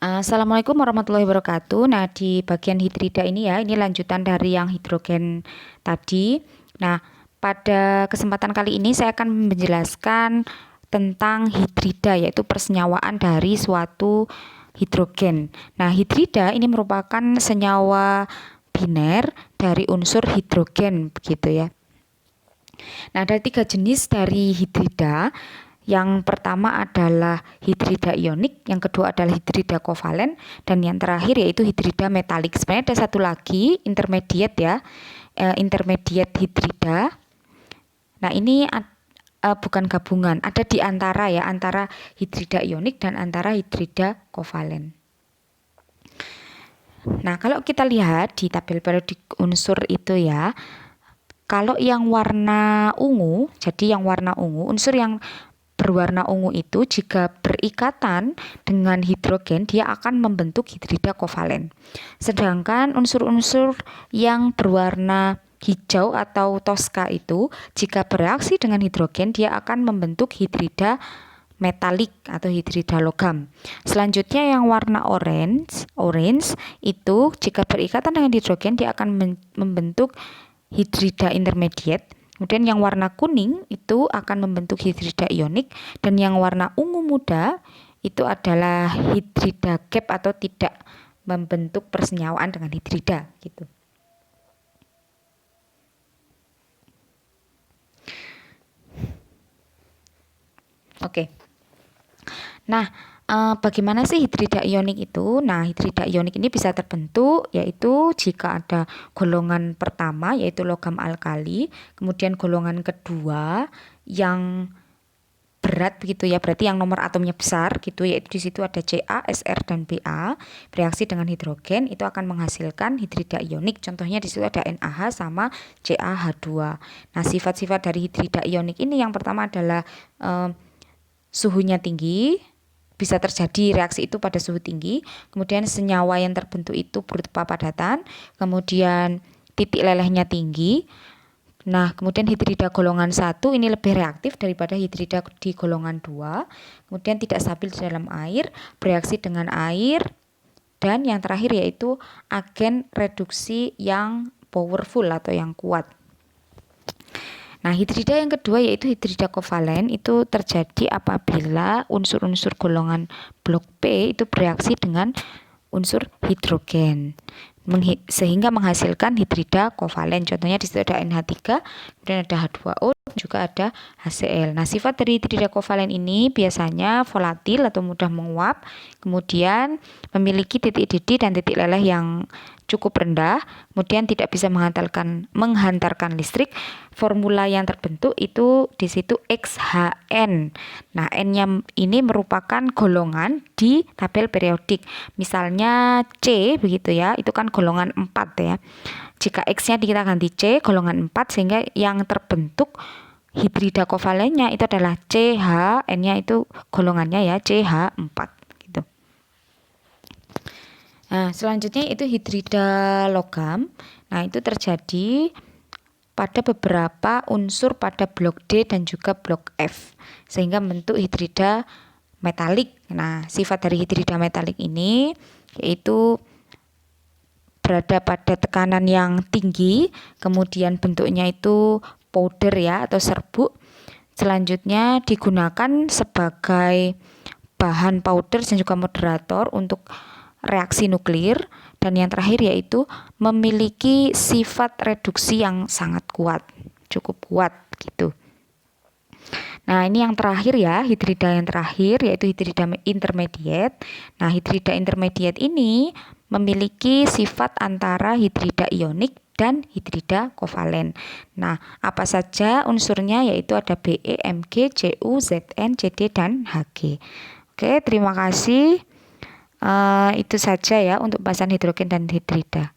Assalamualaikum warahmatullahi wabarakatuh. Nah, di bagian hidrida ini ya, ini lanjutan dari yang hidrogen tadi. Nah, pada kesempatan kali ini saya akan menjelaskan tentang hidrida, yaitu persenyawaan dari suatu hidrogen. Nah, hidrida ini merupakan senyawa biner dari unsur hidrogen, begitu ya. Nah, ada 3 jenis dari hidrida. Yang pertama adalah hidrida ionik, yang kedua adalah hidrida kovalen, dan yang terakhir yaitu hidrida metalik. Sebenarnya ada satu lagi intermediate ya, intermediate hidrida. Nah, ini bukan gabungan, ada di antara ya, antara hidrida ionik dan antara hidrida kovalen. Nah, kalau kita lihat di tabel periodik unsur itu ya, kalau yang warna ungu, jadi yang warna ungu, unsur yang berwarna ungu itu jika berikatan dengan hidrogen dia akan membentuk hidrida kovalen. Sedangkan unsur-unsur yang berwarna hijau atau toska itu jika bereaksi dengan hidrogen dia akan membentuk hidrida metalik atau hidrida logam. Selanjutnya yang warna orange itu jika berikatan dengan hidrogen dia akan membentuk hidrida intermediate. Kemudian yang warna kuning itu akan membentuk hidrida ionik, dan yang warna ungu muda itu adalah hidrida gap atau tidak membentuk persenyawaan dengan hidrida gitu. Oke. Nah, bagaimana sih hidrida ionik itu? Nah, hidrida ionik ini bisa terbentuk yaitu jika ada golongan pertama yaitu logam alkali, kemudian golongan kedua yang berat begitu ya, berarti yang nomor atomnya besar gitu, yaitu di situ ada Ca, Sr dan Ba bereaksi dengan hidrogen itu akan menghasilkan hidrida ionik. Contohnya di situ ada NaH sama CaH2. Nah, sifat-sifat dari hidrida ionik ini yang pertama adalah suhunya tinggi, bisa terjadi reaksi itu pada suhu tinggi. Kemudian senyawa yang terbentuk itu berupa padatan, kemudian titik lelehnya tinggi. Nah, kemudian hidrida golongan 1 ini lebih reaktif daripada hidrida di golongan 2. Kemudian tidak stabil di dalam air, bereaksi dengan air. Dan yang terakhir yaitu agen reduksi yang powerful atau yang kuat. Nah, hidrida yang kedua yaitu hidrida kovalen itu terjadi apabila unsur-unsur golongan blok P itu bereaksi dengan unsur hidrogen sehingga menghasilkan hidrida kovalen. Contohnya di situ ada NH3, kemudian ada H2O, juga ada HCl. Nah, sifat dari hidrida kovalen ini biasanya volatil atau mudah menguap, kemudian memiliki titik didih dan titik leleh yang cukup rendah, kemudian tidak bisa menghantarkan listrik. Formula yang terbentuk itu di situ XHN. Nah, N-nya ini merupakan golongan di tabel periodik. Misalnya C begitu ya, itu kan golongan 4 ya. Jika X-nya kita ganti C, golongan 4, sehingga yang terbentuk hidrida kovalennya itu adalah CH, N-nya itu golongannya ya CH4. Nah, selanjutnya itu hidrida logam. Nah, itu terjadi pada beberapa unsur pada blok D dan juga blok F, sehingga membentuk hidrida metalik. Nah, sifat dari hidrida metalik ini yaitu berada pada tekanan yang tinggi, kemudian bentuknya itu powder ya atau serbuk. Selanjutnya digunakan sebagai bahan powder dan juga moderator untuk reaksi nuklir, dan yang terakhir yaitu memiliki sifat reduksi yang sangat kuat, cukup kuat gitu. Nah, ini yang terakhir ya, hidrida yang terakhir yaitu hidrida intermediate. Nah, hidrida intermediate ini memiliki sifat antara hidrida ionik dan hidrida kovalen. Nah, apa saja unsurnya yaitu ada Be, Mg, Cu, Zn, Cd dan Hg. Oke, terima kasih. Itu saja ya untuk bahasan hidrogen dan hidrida.